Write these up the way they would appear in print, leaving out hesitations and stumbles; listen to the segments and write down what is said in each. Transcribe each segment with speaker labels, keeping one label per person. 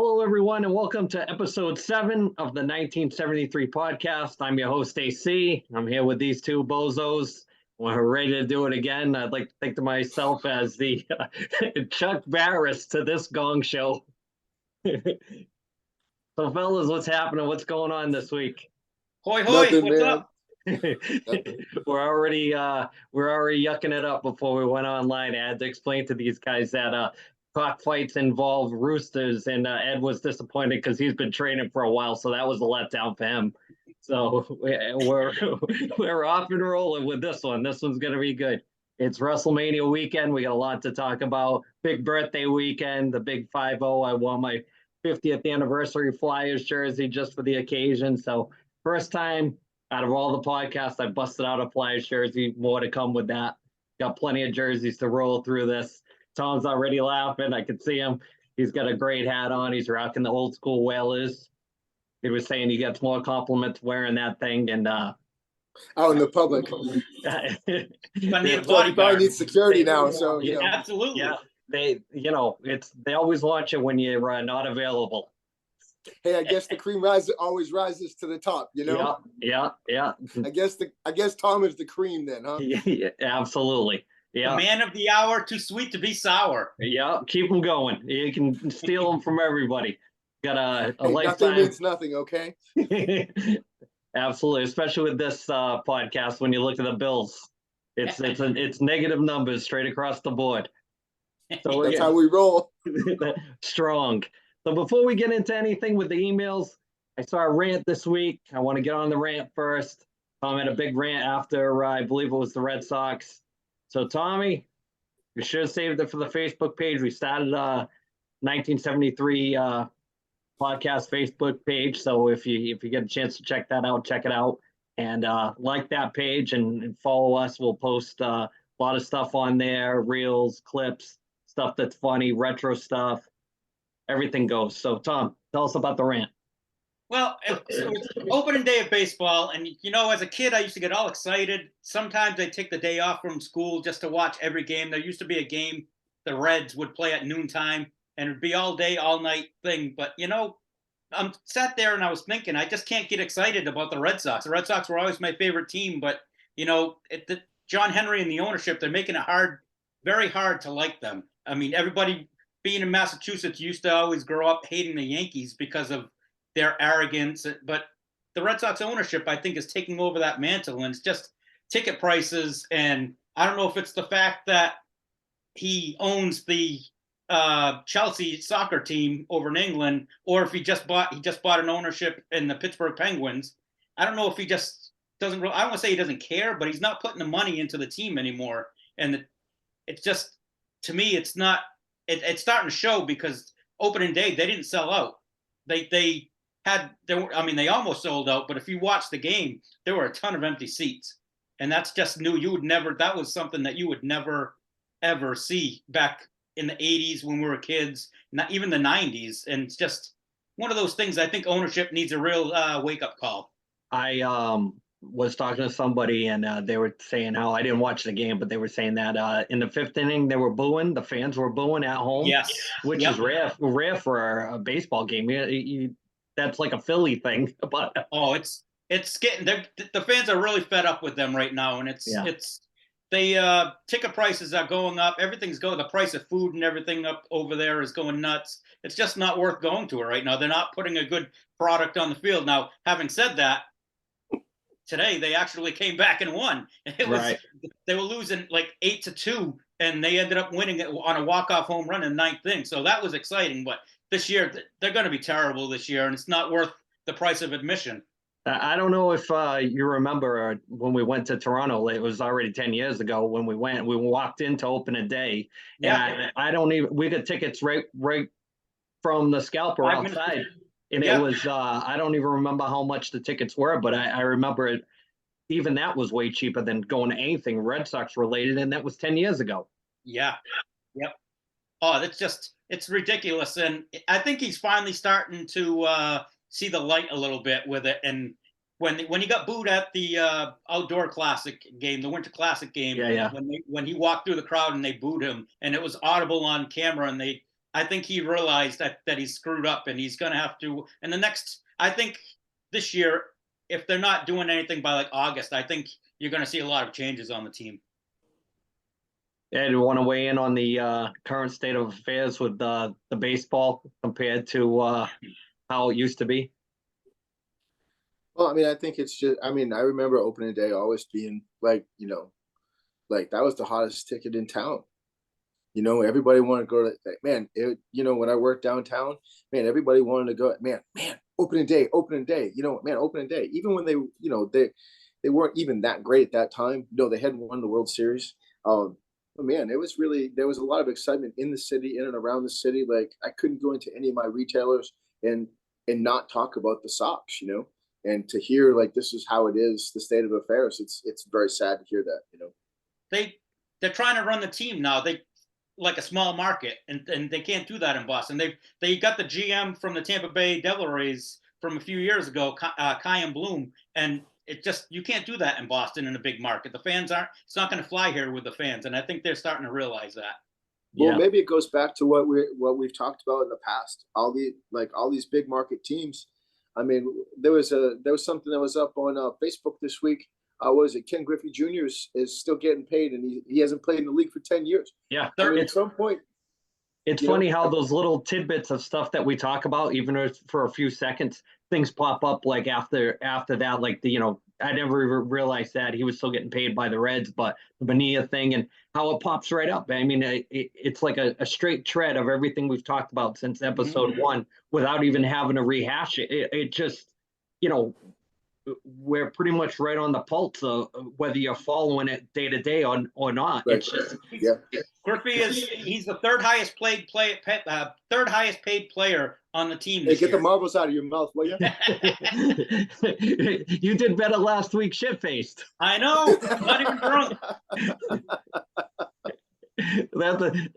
Speaker 1: Hello, everyone, and welcome to episode 7 of the 1973 podcast. I'm your host, AC. I'm here with these two bozos. We're ready to do it again. I'd like to think to myself as the Chuck Barris to this gong show. So, fellas, what's happening? What's going on this week?
Speaker 2: Hoi, hoi,
Speaker 3: Nothing,
Speaker 2: what's
Speaker 3: man.
Speaker 2: up?
Speaker 1: we're already yucking it up before we went online. I had to explain to these guys that cockfights involve roosters, and Ed was disappointed because he's been training for a while, so that was a letdown for him. So we're off and rolling with this one. This one's gonna be good. It's WrestleMania weekend. We got a lot to talk about. Big birthday weekend, the big 5-0. I won my 50th anniversary Flyers jersey just for the occasion. So first time out of all the podcasts, I busted out a Flyers jersey. More to come with that. Got plenty of jerseys to roll through this. Tom's already laughing. I can see him. He's got a great hat on. He's rocking the old school Whalers. He was saying he gets more compliments wearing that thing. And
Speaker 3: out in the public.
Speaker 2: You
Speaker 3: probably need security now. So
Speaker 2: yeah, absolutely.
Speaker 1: Yeah, they always watch it when you're not available.
Speaker 3: Hey, I guess the cream always rises to the top, you know?
Speaker 1: Yeah.
Speaker 3: I guess Tom is the cream then, huh?
Speaker 1: Yeah, absolutely. Yeah.
Speaker 2: The man of the hour, too sweet to be sour.
Speaker 1: Yeah, keep them going. You can steal them from everybody. Got a
Speaker 3: Hey,
Speaker 1: lifetime.
Speaker 3: nothing means nothing, okay?
Speaker 1: Absolutely, especially with this podcast. When you look at the Bills, it's negative numbers straight across the board. So
Speaker 3: That's how we roll.
Speaker 1: Strong. So before we get into anything with the emails, I saw a rant this week. I want to get on the rant first. Tom had a big rant after, I believe it was the Red Sox. So Tommy, we should have saved it for the Facebook page. We started a 1973 podcast Facebook page. So if you get a chance to check that out, check it out. And like that page and follow us. We'll post a lot of stuff on there, reels, clips, stuff that's funny, retro stuff. Everything goes. So, Tom, tell us about the rant.
Speaker 2: Well, it's opening day of baseball, and as a kid, I used to get all excited. Sometimes I'd take the day off from school just to watch every game. There used to be a game the Reds would play at noontime, and it'd be all day, all night thing. But I'm sat there and I was thinking, I just can't get excited about the Red Sox. The Red Sox were always my favorite team, but John Henry and the ownership, they're making it hard, very hard to like them. I mean, everybody being in Massachusetts used to always grow up hating the Yankees because of their arrogance. But the Red Sox ownership, I think, is taking over that mantle, and it's just ticket prices. And I don't know if it's the fact that he owns the Chelsea soccer team over in England, or if he just bought an ownership in the Pittsburgh Penguins. I don't know if he just doesn't. I don't want to say he doesn't care, but he's not putting the money into the team anymore. And it's just, to me, it's not. It's starting to show, because opening day they didn't sell out. They almost sold out, but if you watch the game, there were a ton of empty seats, and that's just new. That was something that you would never ever see back in the 80s when we were kids, not even the 90s. And it's just one of those things. I think ownership needs a real wake up call.
Speaker 1: I was talking to somebody, and they were saying how, I didn't watch the game, but they were saying that in the 5th inning they were booing. The fans were booing at home.
Speaker 2: Yes,
Speaker 1: which is rare for a baseball game. That's like a Philly thing. But
Speaker 2: it's getting, the fans are really fed up with them right now, and ticket prices are going up. Everything's going. The price of food and everything up over there is going nuts. It's just not worth going to it right now. They're not putting a good product on the field. Now, having said that, today they actually came back and won. They were losing like 8-2, and they ended up winning it on a walk-off home run in the 9th inning. So that was exciting. But this year, they're going to be terrible this year, and it's not worth the price of admission.
Speaker 1: I don't know if you remember when we went to Toronto. It was already 10 years ago when we went. We walked into opening day.
Speaker 2: Yeah.
Speaker 1: And we got tickets right from the scalper outside. And it was, I don't even remember how much the tickets were, but I remember it. Even that was way cheaper than going to anything Red Sox related, and that was 10 years ago.
Speaker 2: Yeah. Yep. Oh, it's ridiculous. And I think he's finally starting to see the light a little bit with it. And when he got booed at the outdoor classic game, the Winter Classic game, when he walked through the crowd and they booed him, and it was audible on camera, and I think he realized that he screwed up, and he's going to have to. And I think this year, if they're not doing anything by like August, I think you're going to see a lot of changes on the team.
Speaker 1: Ed, you want to weigh in on the current state of affairs with the baseball compared to how it used to be?
Speaker 3: Well, I mean, I think it's just, I mean, I remember opening day always being like, like that was the hottest ticket in town. Everybody wanted to go to, like, man, when I worked downtown, man, everybody wanted to go, man, opening day, man, opening day. Even when they weren't even that great at that time. They hadn't won the World Series. But man, there was a lot of excitement in the city, in and around the city. Like I couldn't go into any of my retailers and not talk about the Sox, and to hear like this is how it is, the state of affairs. It's very sad to hear that.
Speaker 2: They're trying to run the team now. They like a small market, and they can't do that in Boston. They got the GM from the Tampa Bay Devil Rays from a few years ago, Kyan Bloom, and you can't do that in Boston in a big market. The fans it's not going to fly here with the fans, and I think they're starting to realize that.
Speaker 3: Well, maybe it goes back to what we've talked about in the past. All these big market teams. I mean, there was something that was up on Facebook this week. What was it? Ken Griffey Jr. is still getting paid, and he hasn't played in the league for 10 years.
Speaker 1: Yeah,
Speaker 3: I mean, at some point.
Speaker 1: It's funny how those little tidbits of stuff that we talk about, even if for a few seconds, things pop up like after that, like I never even realized that he was still getting paid by the Reds, but the Bonilla thing and how it pops right up. I mean, it's like a straight tread of everything we've talked about since episode one without even having to rehash it. It just, we're pretty much right on the pulse of whether you're following it day to day or not.
Speaker 3: Right.
Speaker 1: It's just
Speaker 2: Griffey he's the third highest paid player on the team.
Speaker 3: Hey, get the marbles out of your mouth, will you?
Speaker 1: You did better last week, shit faced.
Speaker 2: I know, not even drunk.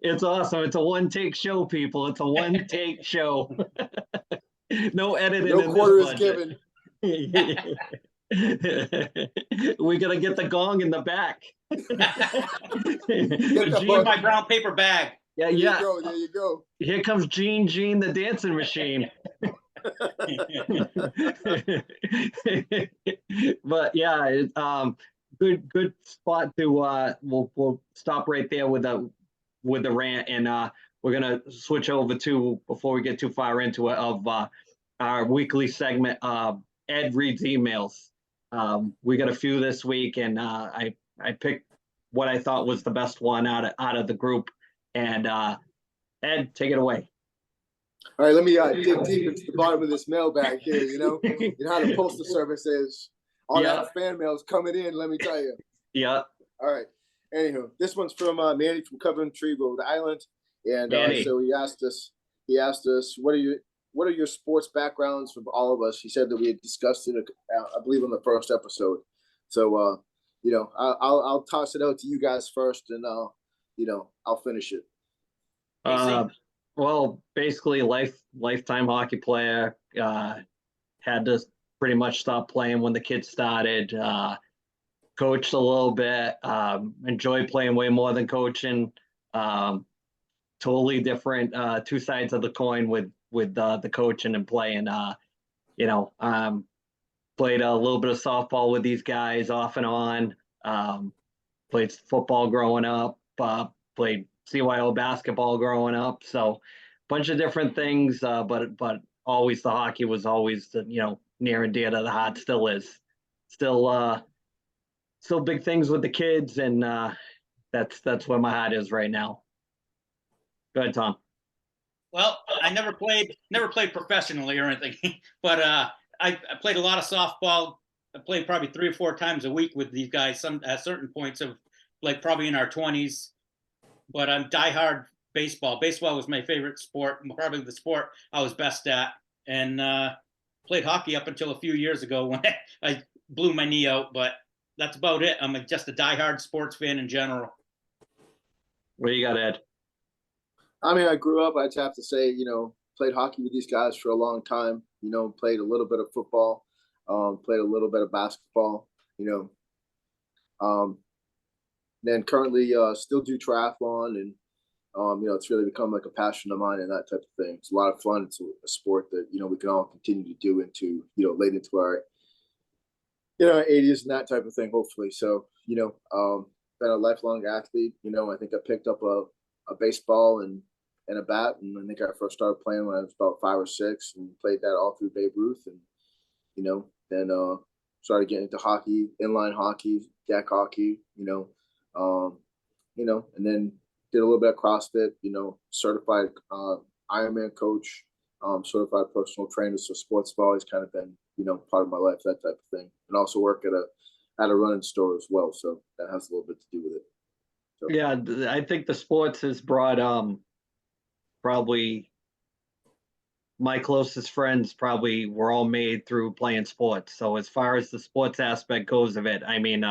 Speaker 1: It's awesome. It's a one take show, people. It's a one take show. No editing.
Speaker 3: No quarter is given.
Speaker 1: We gotta get the gong in the back.
Speaker 2: Gene, my brown paper bag.
Speaker 3: There you go.
Speaker 1: Here comes Gene the dancing machine. But yeah, good spot to we'll stop right there with the rant, and we're gonna switch over to, before we get too far into it, of our weekly segment. Ed reads emails. We got a few this week, and I picked what I thought was the best one out of the group. And Ed, take it away.
Speaker 3: All right, let me dig deep into the bottom of this mailbag here. You know how the postal service is. All that fan mail is coming in. Let me tell you.
Speaker 1: Yeah.
Speaker 3: All right. Anywho, this one's from Manny from Coventry, Rhode Island, and so he asked us, what are your sports backgrounds from all of us? He said that we had discussed it, I believe, on the first episode. So, I'll toss it out to you guys first, and I'll finish it.
Speaker 1: Well, basically, lifetime hockey player. Had to pretty much stop playing when the kids started. Coached a little bit. Enjoyed playing way more than coaching. Totally different, two sides of the coin with the coaching and playing. Played a little bit of softball with these guys off and on. Played football growing up. Played CYO basketball growing up. So a bunch of different things, but always the hockey was always near and dear to the heart. Still is. Still big things with the kids, and that's where my heart is right now. Go ahead, Tom.
Speaker 2: Well, I never played professionally or anything, but I played a lot of softball. I played probably 3 or 4 times a week with these guys. Some at certain points of like probably in our 20s. But I'm diehard baseball. Baseball was my favorite sport, probably the sport I was best at, and played hockey up until a few years ago when I blew my knee out. But that's about it. I'm just a diehard sports fan in general.
Speaker 1: What do you got, Ed?
Speaker 3: I mean, I grew up, I'd have to say, played hockey with these guys for a long time, played a little bit of football, played a little bit of basketball, then currently still do triathlon and It's really become like a passion of mine and that type of thing. It's a lot of fun. It's a sport that, we can all continue to do into, late into our, 80s and that type of thing, hopefully. So, been a lifelong athlete. I think I picked up a baseball and a bat. And I think I first started playing when I was about 5 or 6 and played that all through Babe Ruth. And, then started getting into hockey, inline hockey, deck hockey, and then did a little bit of CrossFit, certified Ironman coach, certified personal trainer. So sports have always kind of been, part of my life, that type of thing. And also work at a running store as well. So that has a little bit to do with it. So.
Speaker 1: Yeah, I think the sports has brought probably my closest friends probably were all made through playing sports. So as far as the sports aspect goes of it, I mean,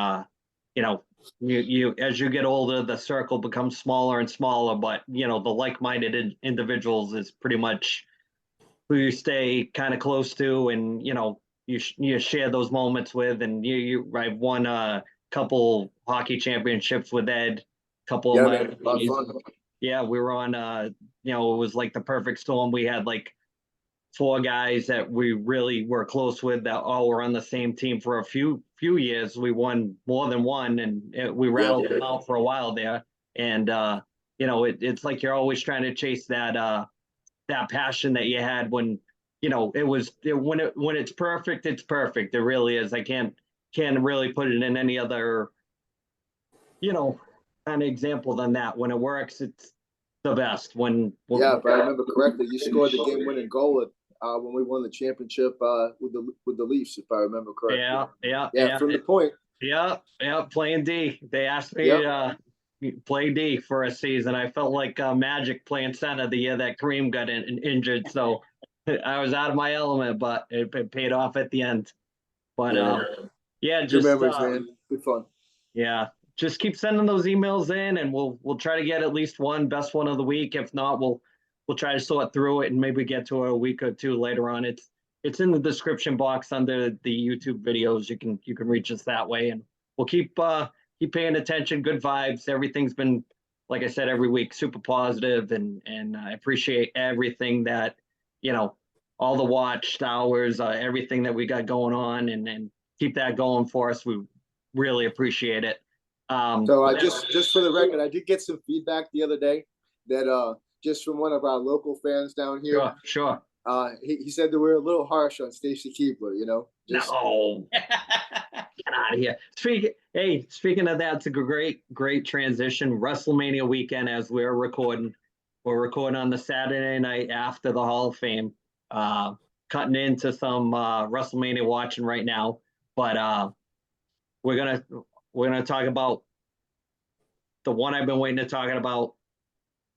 Speaker 1: you as you get older, the circle becomes smaller and smaller, but the like-minded individuals is pretty much who you stay kind of close to, and you share those moments with. And I've won a couple hockey championships with Ed, couple of
Speaker 3: man, a lot of fun.
Speaker 1: Yeah, we were on it was like the perfect storm. We had like 4 guys that we really were close with that all were on the same team for a few years. We won more than one, and we rattled them out for a while there. And it's like you're always trying to chase that passion that you had when when it's perfect, it's perfect. It really is. I can't really put it in any other kind of example than that. When it works, it's the best. When
Speaker 3: if I remember correctly, you scored the game-winning goal when we won the championship with the Leafs, if I remember correctly. Yeah, from the point.
Speaker 1: Yeah, playing D. They asked me to play D for a season. I felt like Magic playing center the year that Kareem got injured. So I was out of my element, but it paid off at the end. But just
Speaker 3: good memories, man. Good fun.
Speaker 1: Yeah, just keep sending those emails in, and we'll try to get at least one best one of the week. If not, we'll try to sort through it and maybe get to a week or two later on. It's in the description box under the YouTube videos. You can reach us that way, and we'll keep paying attention. Good vibes. Everything's been, like I said, every week super positive, and I appreciate everything that all the watched hours, everything that we got going on, and keep that going for us. We really appreciate it.
Speaker 3: So just for the record, I did get some feedback the other day that just from one of our local fans down here.
Speaker 1: Sure.
Speaker 3: He said that we're a little harsh on Stacy Keebler,
Speaker 1: No. Get out of here. Speaking of that, it's a great transition. WrestleMania weekend as we're recording. We're recording on the Saturday night after the Hall of Fame. Cutting into some WrestleMania watching right now. But we're gonna talk about the one I've been waiting to talk about,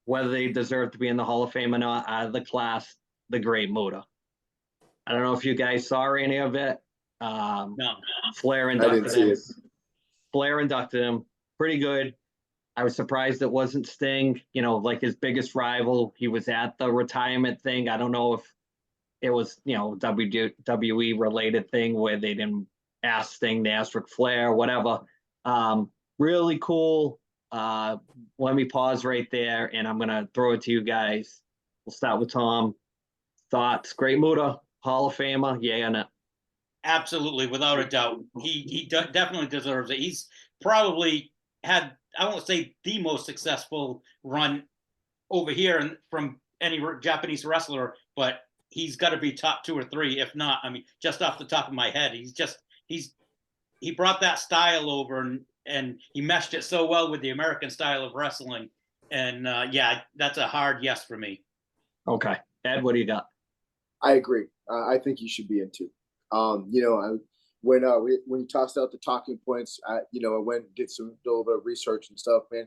Speaker 1: whether they deserve to be in the Hall of Fame or not, out of the class, the great Muta. I don't know if you guys saw any of it.
Speaker 2: No.
Speaker 3: I didn't see it.
Speaker 1: Flair inducted him. Pretty good. I was surprised it wasn't Sting, like his biggest rival. He was at the retirement thing. I don't know if it was, WWE related thing where they didn't ask Sting, they asked Ric Flair, whatever. Really cool. Let me pause right there, and I'm going to throw it to you guys. We'll start with Tom. Thoughts? Great Muta, Hall of Famer, yeah or no?
Speaker 2: Absolutely, without a doubt. He definitely deserves it. He's probably had, I won't say the most successful run over here and from any Japanese wrestler, but he's got to be top 2 or 3, if not. I mean, just off the top of my head, he brought that style over and he meshed it so well with the American style of wrestling. And that's a hard yes for me.
Speaker 1: Okay, Ed, what do you got?
Speaker 3: I agree. I think you should be in 2. When you tossed out the talking points, I went and did a little bit of research and stuff, man.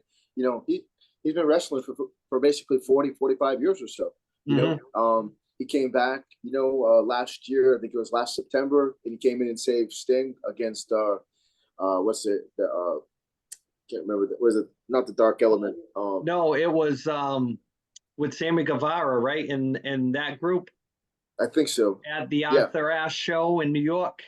Speaker 3: He's been wrestling for basically 40-45 years or so. He came back, last year, I think it was last September, and he came in and saved Sting against can't remember. Was it not the Dark Element?
Speaker 1: No, it was with Sammy Guevara, right? In that group.
Speaker 3: I think so.
Speaker 1: At the Arthur Ashe show in New York.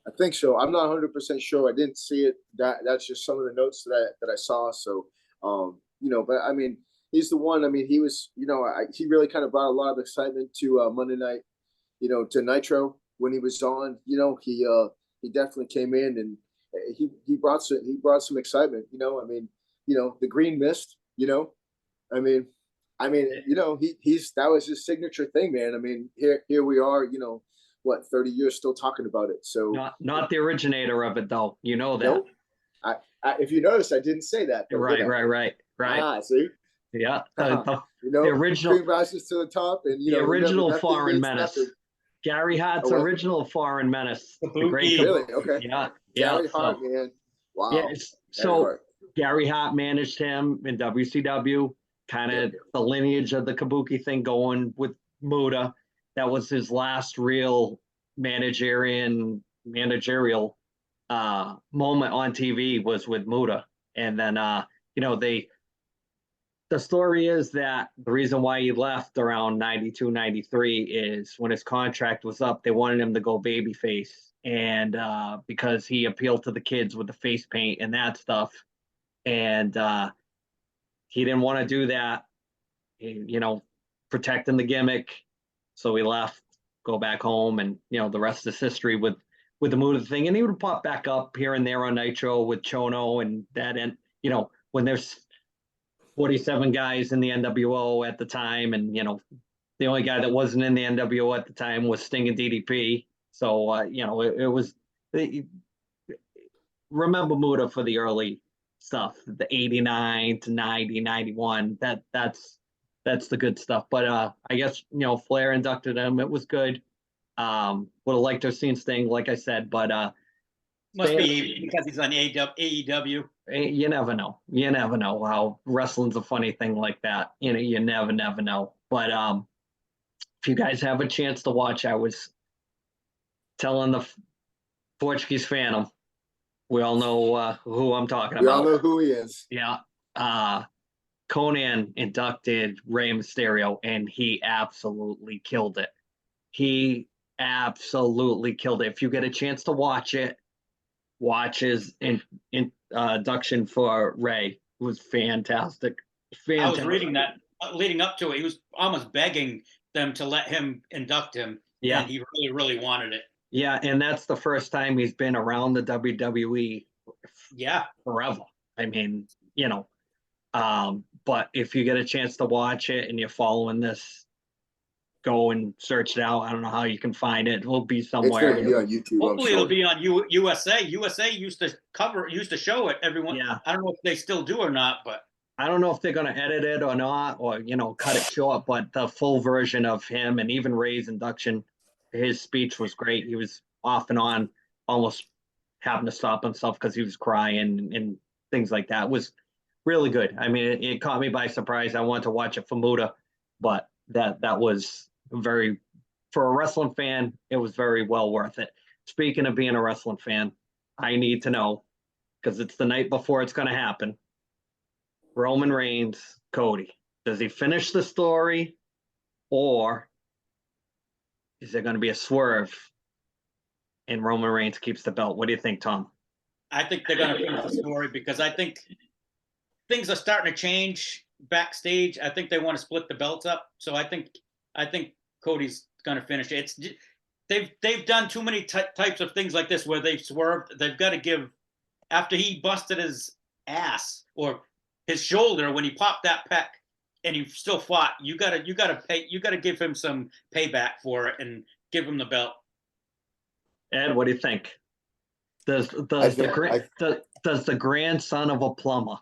Speaker 3: I think so. I'm not 100% sure. I didn't see it. That's just some of the notes that I saw. So, but I mean, he's the one. I mean, he was, he really kind of brought a lot of excitement to Monday night, to Nitro when he was on. He definitely came in and he brought some excitement. I mean, the green mist. I mean, he's that was his signature thing, man. I mean, here we are. 30 years still talking about it. So
Speaker 1: not the originator of it, though. You know that.
Speaker 3: Nope. If you notice, I didn't say that.
Speaker 1: Right.
Speaker 3: See,
Speaker 1: yeah.
Speaker 3: the
Speaker 1: original
Speaker 3: cream rises to the top, and
Speaker 1: the original Foreign Menace. Nothing. Gary Hart's original Foreign Menace.
Speaker 3: The great really? Okay.
Speaker 1: Yeah.
Speaker 3: Gary Hart, man. Wow.
Speaker 1: Yeah, so Gary Hart managed him in WCW, kind of the lineage of the Kabuki thing going with Muta. That was his last real managerial moment on TV was with Muta. And then, the story is that the reason why he left around 92, 93 is when his contract was up, they wanted him to go babyface. And because he appealed to the kids with the face paint and that stuff. And he didn't want to do that, protecting the gimmick. So he left, go back home, and the rest is history with the Muta thing. And he would pop back up here and there on Nitro with Chono and that. And when there's 47 guys in the NWO at the time, and the only guy that wasn't in the NWO at the time was Sting and DDP. So it was. Remember Muta for the early stuff, the 89 to 90, 91. That's the good stuff. But I guess Flair inducted him. It was good. Would have liked to have seen Sting, like I said, but
Speaker 2: must be because he's on AEW.
Speaker 1: You never know. You never know how wrestling's a funny thing like that. You never know. But if you guys have a chance to watch, I was telling the Portuguese Phantom. We all know who I'm talking about.
Speaker 3: We all know who he is.
Speaker 1: Yeah. Conan inducted Rey Mysterio, and he absolutely killed it. He absolutely killed it. If you get a chance to watch it, watch his induction for Rey. It was fantastic.
Speaker 2: I was reading that leading up to it. He was almost begging them to let him induct him.
Speaker 1: Yeah.
Speaker 2: And he really, really wanted it.
Speaker 1: Yeah, and that's the first time he's been around the WWE.
Speaker 2: Yeah.
Speaker 1: Forever. I mean, but if you get a chance to watch it and you're following this, go and search it out. I don't know how you can find it. It will be somewhere.
Speaker 3: It's going to be on YouTube.
Speaker 2: Hopefully it'll be on USA. USA used to show it. Everyone.
Speaker 1: Yeah.
Speaker 2: I don't know if they still do or not, but
Speaker 1: I don't know if they're going to edit it or not, or cut it short. But the full version of him and even Ray's induction, his speech was great. He was off and on, almost having to stop himself because he was crying and things like that. It was really good. I mean, it caught me by surprise. I wanted to watch it for Muta, but that was for a wrestling fan, it was very well worth it. Speaking of being a wrestling fan, I need to know, because it's the night before it's going to happen. Roman Reigns, Cody. Does he finish the story, or is there going to be a swerve and Roman Reigns keeps the belt? What do you think, Tom?
Speaker 2: I think they're going to finish the story because I think things are starting to change backstage. I think they want to split the belts up. So I think Cody's going to finish it. They've done too many types of things like this where they've swerved. They've got to give, after he busted his ass or his shoulder when he popped that pec and he still fought, you gotta give him some payback for it and give him the belt.
Speaker 1: Ed, what do you think? Does the grandson of a plumber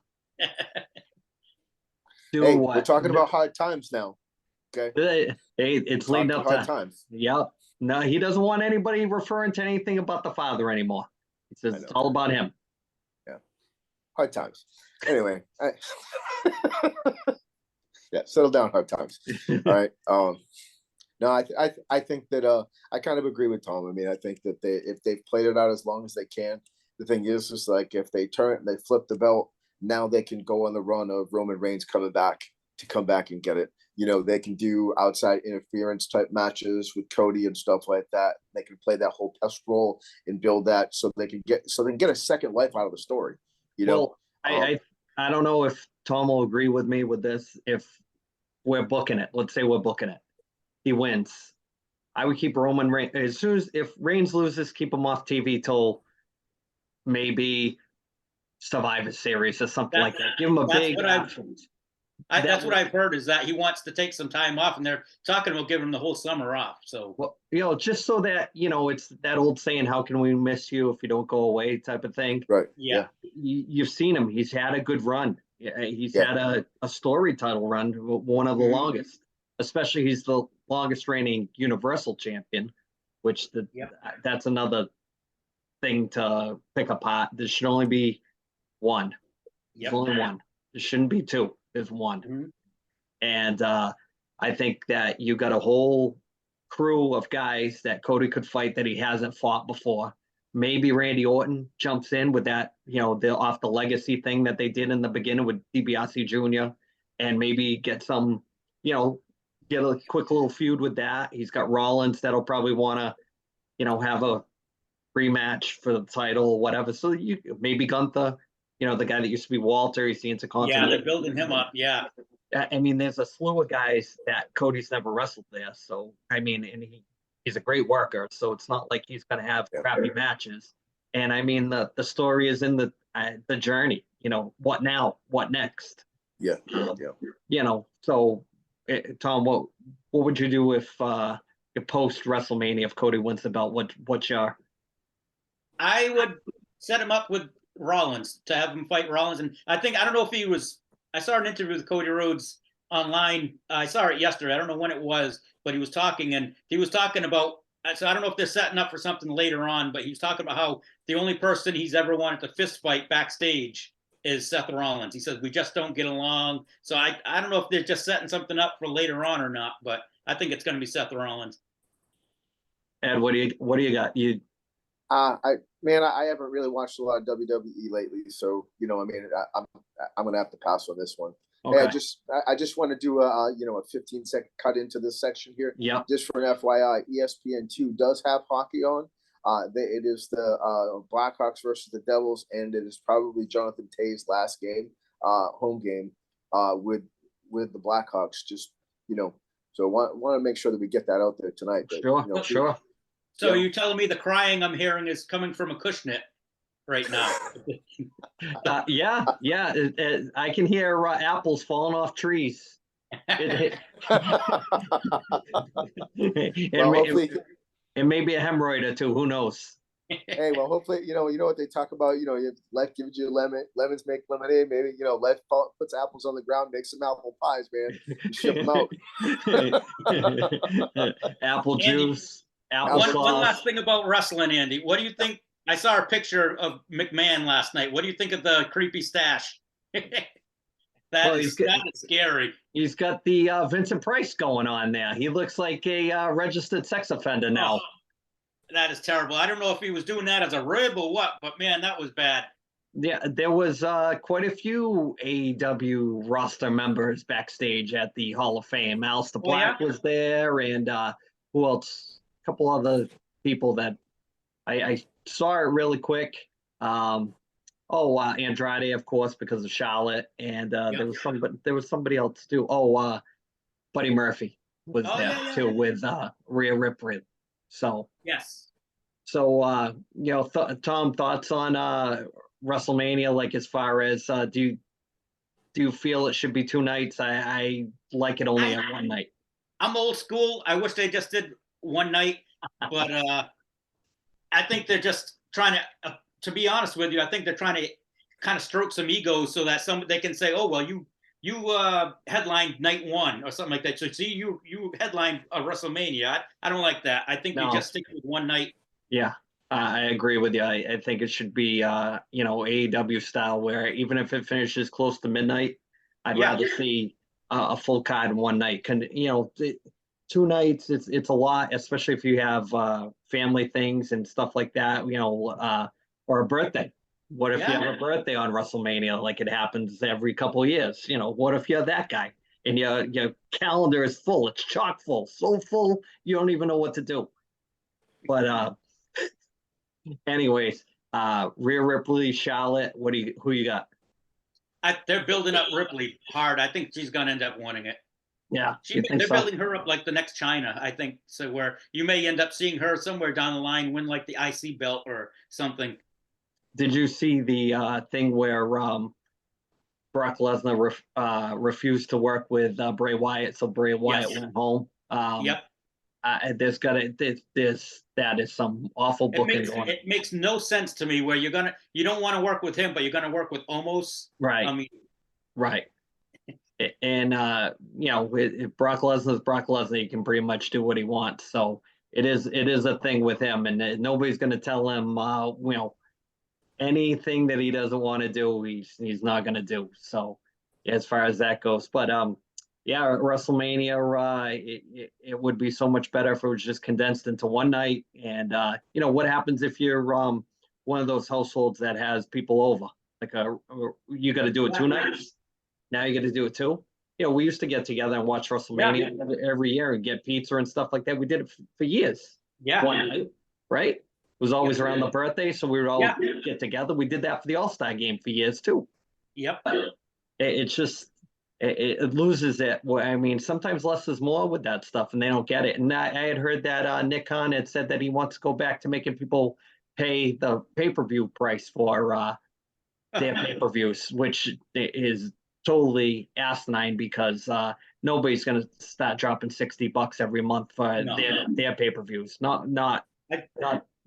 Speaker 3: do what? We're talking about hard times now. Okay.
Speaker 1: Hey, it's leading up to hard times. Yep. No, he doesn't want anybody referring to anything about the father anymore. He says it's all about him.
Speaker 3: Yeah. Hard times. Anyway, yeah, settle down, hard times. All right. No, I think that I kind of agree with Tom. I mean, I think that if they've played it out as long as they can, the thing is like if they flip the belt, now they can go on the run of Roman Reigns come back and get it. They can do outside interference type matches with Cody and stuff like that. They can play that whole pest role and build that so they can get a second life out of the story.
Speaker 1: Well, I don't know if Tom will agree with me with this. If we're booking it, let's say we're booking it, he wins. I would keep Roman Reigns as soon as if Reigns loses, keep him off TV till maybe Survivor Series or something like that. Give him a big absence.
Speaker 2: That's what I've heard is that he wants to take some time off, and they're talking about giving him the whole summer off. So,
Speaker 1: well, just so that it's that old saying, "How can we miss you if you don't go away?" type of thing.
Speaker 3: Right.
Speaker 2: Yeah.
Speaker 1: You've seen him. He's had a good run. He's had a story title run, one of the longest. Especially, he's the longest reigning Universal Champion, which that's another thing to pick apart. There should only be one. There's only one. There shouldn't be two. There's one. And I think that you got a whole crew of guys that Cody could fight that he hasn't fought before. Maybe Randy Orton jumps in with that, off the legacy thing that they did in the beginning with DiBiase Jr. and maybe get some, get a quick little feud with that. He's got Rollins that'll probably want to, have a rematch for the title or whatever. So you maybe Gunther, the guy that used to be Walter, he's the Intercontinental.
Speaker 2: Yeah, they're building him up. Yeah.
Speaker 1: I mean, there's a slew of guys that Cody's never wrestled there. So, I mean, and he's a great worker. So it's not like he's going to have crappy matches. And I mean, the story is in the journey, what now, what next?
Speaker 3: Yeah.
Speaker 1: So Tom, what would you do if post WrestleMania, if Cody wins the belt, what's your?
Speaker 2: I would set him up with Rollins to have him fight Rollins. And I don't know if I saw an interview with Cody Rhodes online. I saw it yesterday. I don't know when it was, but he was talking about, so I don't know if they're setting up for something later on, but he was talking about how the only person he's ever wanted to fist fight backstage is Seth Rollins. He says, we just don't get along. So I don't know if they're just setting something up for later on or not, but I think it's going to be Seth Rollins.
Speaker 1: Ed, what do you got?
Speaker 3: I haven't really watched a lot of WWE lately, so I'm gonna have to pass on this one. Okay. Hey, I just want to do a 15-second cut into this section here.
Speaker 1: Yeah.
Speaker 3: Just for an FYI, ESPN2 does have hockey on. It is the Blackhawks versus the Devils, and it is probably Jonathan Tay's last game, home game, with the Blackhawks. Just so want to make sure that we get that out there tonight. But,
Speaker 1: sure.
Speaker 2: So you're telling me the crying I'm hearing is coming from a Cushnet right now?
Speaker 1: Yeah. I can hear apples falling off trees. It may be a hemorrhoid or two. Who knows?
Speaker 3: Hey, well, hopefully, you know what they talk about. Life gives you lemons make lemonade. Maybe life puts apples on the ground, makes some apple pies, man. You ship them
Speaker 1: out. Apple juice.
Speaker 2: One last thing about wrestling, Andy. What do you think? I saw a picture of McMahon last night. What do you think of the creepy stash? That is scary.
Speaker 1: He's got the Vincent Price going on there. He looks like a registered sex offender now.
Speaker 2: Oh, that is terrible. I don't know if he was doing that as a rib or what, but man, that was bad.
Speaker 1: Yeah, there was quite a few AEW roster members backstage at the Hall of Fame. Aleister Black was there, and who else? A couple other people that I saw it really quick. Andrade, of course, because of Charlotte, and there was somebody else too. Buddy Murphy was there too with Rhea Ripley. So
Speaker 2: yes.
Speaker 1: So Tom, thoughts on WrestleMania? Like as far as do you feel it should be 2 nights? I like it only at one night.
Speaker 2: I'm old school. I wish they just did one night, but I think they're just trying to be honest with you, I think they're trying to kind of stroke some egos so that they can say, oh, well, you headlined night 1 or something like that. So see, you headlined a WrestleMania. I don't like that. I think you just stick with one night.
Speaker 1: Yeah, I agree with you. I think it should be, AEW style, where even if it finishes close to midnight, I'd rather see a full card in one night. 2 nights, it's a lot, especially if you have family things and stuff like that, or a birthday. What if you have a birthday on WrestleMania, like it happens every couple of years? What if you're that guy and your calendar is full? It's chock full, so full you don't even know what to do. But anyways, Rhea Ripley, Charlotte, who you got?
Speaker 2: They're building up Ripley hard. I think she's gonna end up winning it.
Speaker 1: Yeah, you think
Speaker 2: They're
Speaker 1: so?
Speaker 2: building her up like the next China, I think. So where you may end up seeing her somewhere down the line win like the IC belt or something.
Speaker 1: Did you see the thing where Brock Lesnar refused to work with Bray Wyatt, so Bray Wyatt
Speaker 2: Yes.
Speaker 1: went home?
Speaker 2: Yep.
Speaker 1: That is some awful booking going on.
Speaker 2: It makes no sense to me where you don't want to work with him, but you're gonna work with Omos.
Speaker 1: Right.
Speaker 2: I mean,
Speaker 1: Right. And if Brock Lesnar's Brock Lesnar, he can pretty much do what he wants. So it is a thing with him, and nobody's going to tell him anything that he doesn't want to do. He's not going to do. So as far as that goes, but yeah, WrestleMania, it would be so much better if it was just condensed into one night. And what happens if you're one of those households that has people over? Like you got to do it 2 nights. Now you got to do it 2. We used to get together and watch WrestleMania every year and get pizza and stuff like that. We did it for years.
Speaker 2: Yeah.
Speaker 1: One night, right? It was always around the birthday, so we would all get together. We did that for the All-Star game for years too.
Speaker 2: Yep.
Speaker 1: It's just it loses it. I mean, sometimes less is more with that stuff, and they don't get it. And I had heard that Nick Khan had said that he wants to go back to making people pay the pay-per-view price for their pay-per-views, which is totally asinine because nobody's going to start dropping $60 every month for their pay-per-views. Not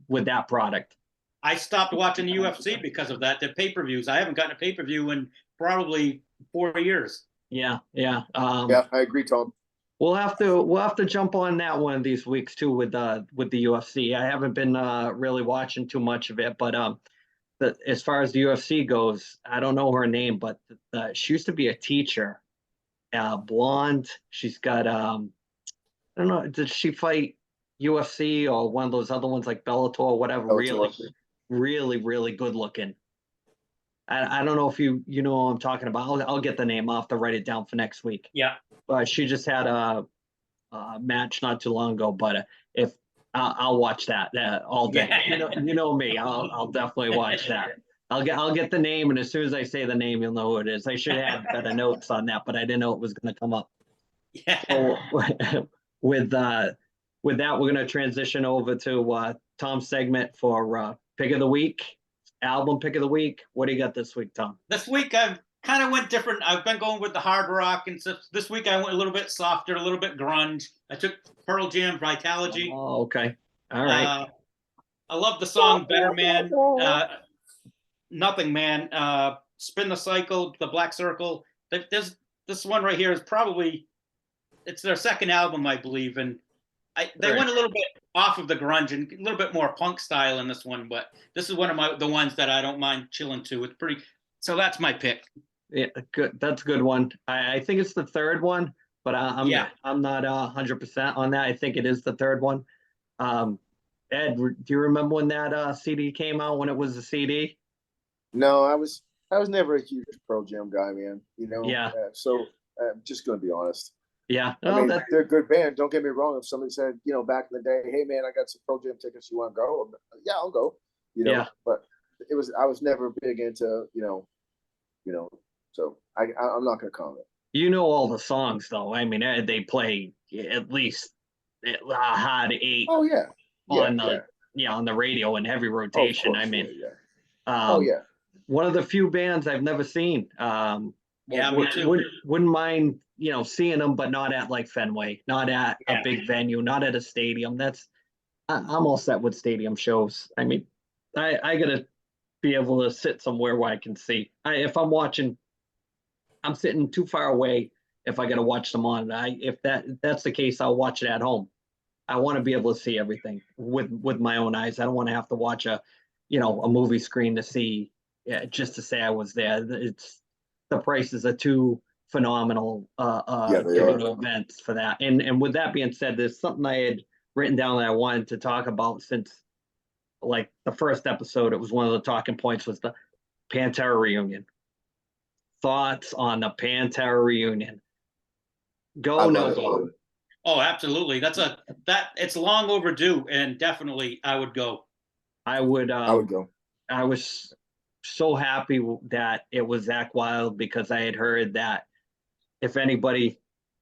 Speaker 1: with that product.
Speaker 2: I stopped watching the UFC because of that. The pay-per-views. I haven't gotten a pay-per-view in probably 4 years.
Speaker 1: Yeah.
Speaker 3: Yeah, I agree, Tom.
Speaker 1: We'll have to jump on that one of these weeks too with the UFC. I haven't been really watching too much of it, but as far as the UFC goes, I don't know her name, but she used to be a teacher, blonde. She's got I don't know. Did she fight UFC or one of those other ones like Bellator or whatever? Really good looking. I don't know if you know what I'm talking about. I'll get the name. I'll have to write it down for next week.
Speaker 2: Yeah.
Speaker 1: But she just had a match not too long ago. But if I'll watch that all day.
Speaker 2: Yeah.
Speaker 1: You know me. I'll definitely watch that. I'll get the name, and as soon as I say the name, you'll know who it is. I should have better notes on that, but I didn't know it was going to come up.
Speaker 2: Yeah.
Speaker 1: So with that, we're going to transition over to Tom's segment for Pick of the Week, album Pick of the Week. What do you got this week, Tom?
Speaker 2: This week I've kind of went different. I've been going with the hard rock and stuff. This week I went a little bit softer, a little bit grunge. I took Pearl Jam, Vitalogy.
Speaker 1: Oh, okay. All right.
Speaker 2: I love the song Better Man, Nothing Man, Spin the Cycle, The Black Circle. This one right here is probably, it's their second album, I believe. And they went a little bit off of the grunge and a little bit more punk style in this one, but this is one of the ones that I don't mind chilling to. It's pretty, so that's my pick.
Speaker 1: Yeah, good. That's a good one. I think it's the third one, but I'm not 100% on that. I think it is the third one. Ed, do you remember when that CD came out? When it was a CD?
Speaker 3: No, I was never a huge Pearl Jam guy, man.
Speaker 1: Yeah.
Speaker 3: So I'm just going to be honest.
Speaker 1: Yeah.
Speaker 3: I mean, they're a good band. Don't get me wrong. If somebody said, back in the day, hey man, I got some Pearl Jam tickets. You want to go? Yeah, I'll go.
Speaker 1: Yeah.
Speaker 3: But I was never big into, so I'm not going to comment.
Speaker 1: You know all the songs though. I mean, they play at least a hard 8.
Speaker 3: Oh yeah.
Speaker 1: On the radio in heavy rotation.
Speaker 3: Course,
Speaker 1: I mean,
Speaker 3: one
Speaker 1: of the few bands I've never seen.
Speaker 2: Me too.
Speaker 1: Wouldn't mind, seeing them, but not at like Fenway, not at a big venue, not at a stadium. I'm all set with stadium shows. I mean, I gotta be able to sit somewhere where I can see. If I'm watching, I'm sitting too far away. If I gotta watch them on, if that's the case, I'll watch it at home. I want to be able to see everything with my own eyes. I don't want to have to watch a movie screen to see, just to say I was there. The prices are too phenomenal events for that. And with that being said, there's something I had written down that I wanted to talk about since like the first episode. It was one of the talking points was the Pantera reunion. Thoughts on the Pantera reunion? Go, no go.
Speaker 2: Oh, absolutely. It's long overdue, and definitely I would go.
Speaker 1: I would go. so happy that it was Zach Wild, because I had heard that if anybody,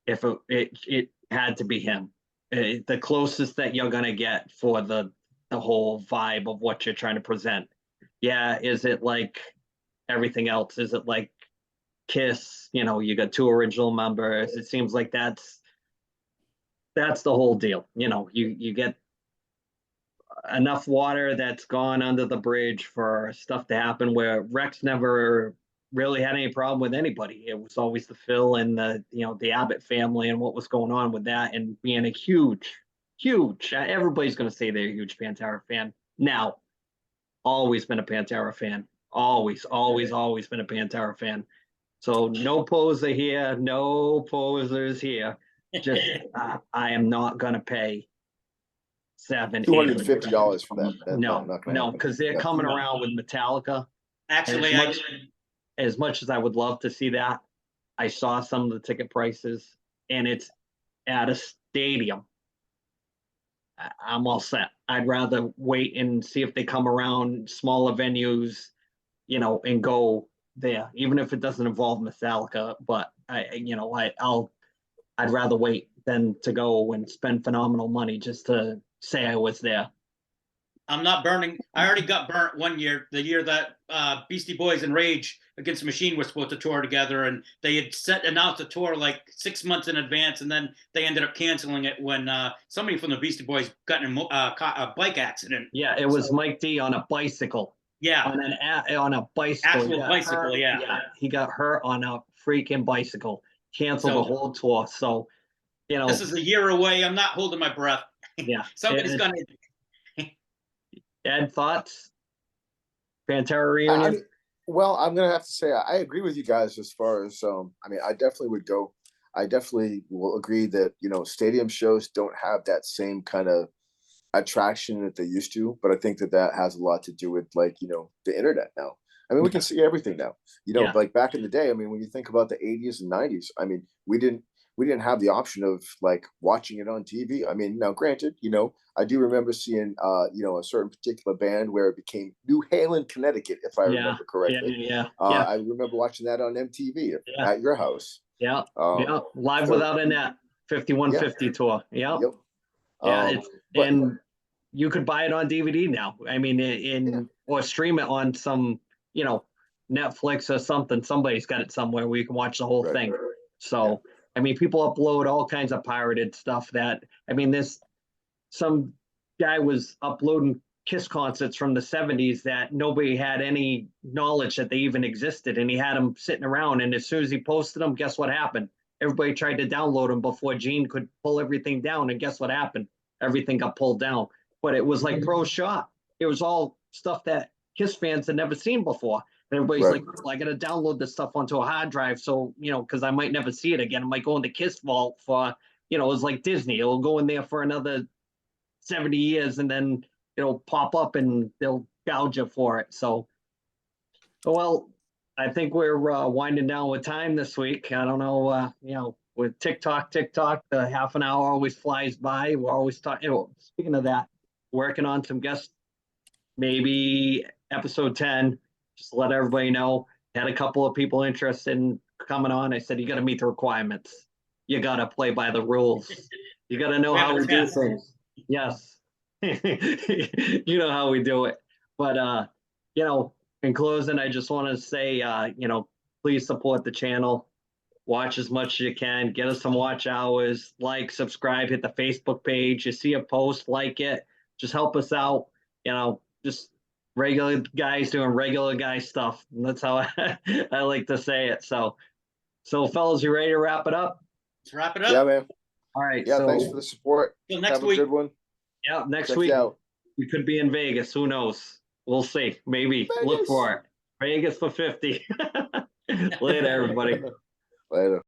Speaker 1: if it had to be him. The closest that you're gonna get for the whole vibe of what you're trying to present. Yeah, is it like everything else? Is it like Kiss? You know, you got two original members. It seems like that's the whole deal. You know, you get enough water that's gone under the bridge for stuff to happen where Rex never really had any problem with anybody. It was always the Phil and the Abbott family and what was going on with that, and being a huge, everybody's going to say they're a huge Pantera fan. Now, always been a Pantera fan. Always been a Pantera fan. So no poser here, no posers here. Just I am not going to pay
Speaker 3: $250 for that.
Speaker 1: No, because they're coming around with Metallica.
Speaker 2: Actually,
Speaker 1: as much as I would love to see that, I saw some of the ticket prices, and it's at a stadium. I'm all set. I'd rather wait and see if they come around smaller venues, and go there, even if it doesn't involve Metallica. But I'd rather wait than to go and spend phenomenal money just to say I was there.
Speaker 2: I'm not burning. I already got burnt one year, the year that Beastie Boys and Rage Against the Machine were supposed to tour together, and they had announced a tour like 6 months in advance, and then they ended up canceling it when somebody from the Beastie Boys got in a bike accident.
Speaker 1: Yeah, it was Mike D on a bicycle.
Speaker 2: Yeah,
Speaker 1: on a bicycle.
Speaker 2: Actual bicycle. Yeah,
Speaker 1: he got hurt on a freaking bicycle. Canceled the whole tour. So,
Speaker 2: this is a year away. I'm not holding my breath.
Speaker 1: Yeah,
Speaker 2: somebody's gonna.
Speaker 1: Ed, thoughts? Pantera reunion?
Speaker 3: Well, I'm going to have to say, I agree with you guys as far as, I definitely would go. I definitely will agree that, stadium shows don't have that same kind of attraction that they used to, but I think that has a lot to do with the internet now. We can see everything now, like back in the day. When you think about the 80s and 90s, we didn't have the option of watching it on TV. Now granted, I do remember seeing, a certain particular band where it became New Haven, Connecticut, if I remember correctly.
Speaker 1: Yeah.
Speaker 3: I remember watching that on MTV at your house.
Speaker 1: Yeah. Live Without a Net, 5150 tour. Yeah.
Speaker 3: Yep.
Speaker 1: And you could buy it on DVD now. Or stream it on some, Netflix or something. Somebody's got it somewhere where you can watch the whole thing. So, people upload all kinds of pirated stuff some guy was uploading Kiss concerts from the 70s that nobody had any knowledge that they even existed. And he had them sitting around. And as soon as he posted them, guess what happened? Everybody tried to download them before Gene could pull everything down. And guess what happened? Everything got pulled down. But it was like pro shop. It was all stuff that Kiss fans had never seen before. And everybody's like, well, I got to download this stuff onto a hard drive. So, because I might never see it again. I might go into Kiss Vault for, it's like Disney. It'll go in there for another 70 years and then it'll pop up and they'll gouge you for it. So, well, I think we're winding down with time this week. I don't know, with TikTok, the half an hour always flies by. We're always talking, speaking of that, working on some guests, maybe episode 10, just to let everybody know. Had a couple of people interested in coming on. I said, you got to meet the requirements. You got to play by the rules. You got to know how we do things. Yes. You know how we do it. But, in closing, I just want to say, please support the channel. Watch as much as you can. Get us some watch hours. Like, subscribe, hit the Facebook page. You see a post, like it. Just help us out. Just regular guys doing regular guy stuff. And that's how I like to say it. So fellas, you ready to wrap it up?
Speaker 2: Let's wrap it up.
Speaker 3: Yeah, man.
Speaker 1: All right.
Speaker 3: Yeah, thanks for the support.
Speaker 2: Till next
Speaker 3: Have
Speaker 2: week.
Speaker 3: a good one.
Speaker 1: Yeah, next week we could be in Vegas. Who knows? We'll see. Maybe. Vegas. Look for it. Vegas for 50. Later, everybody.
Speaker 3: Later.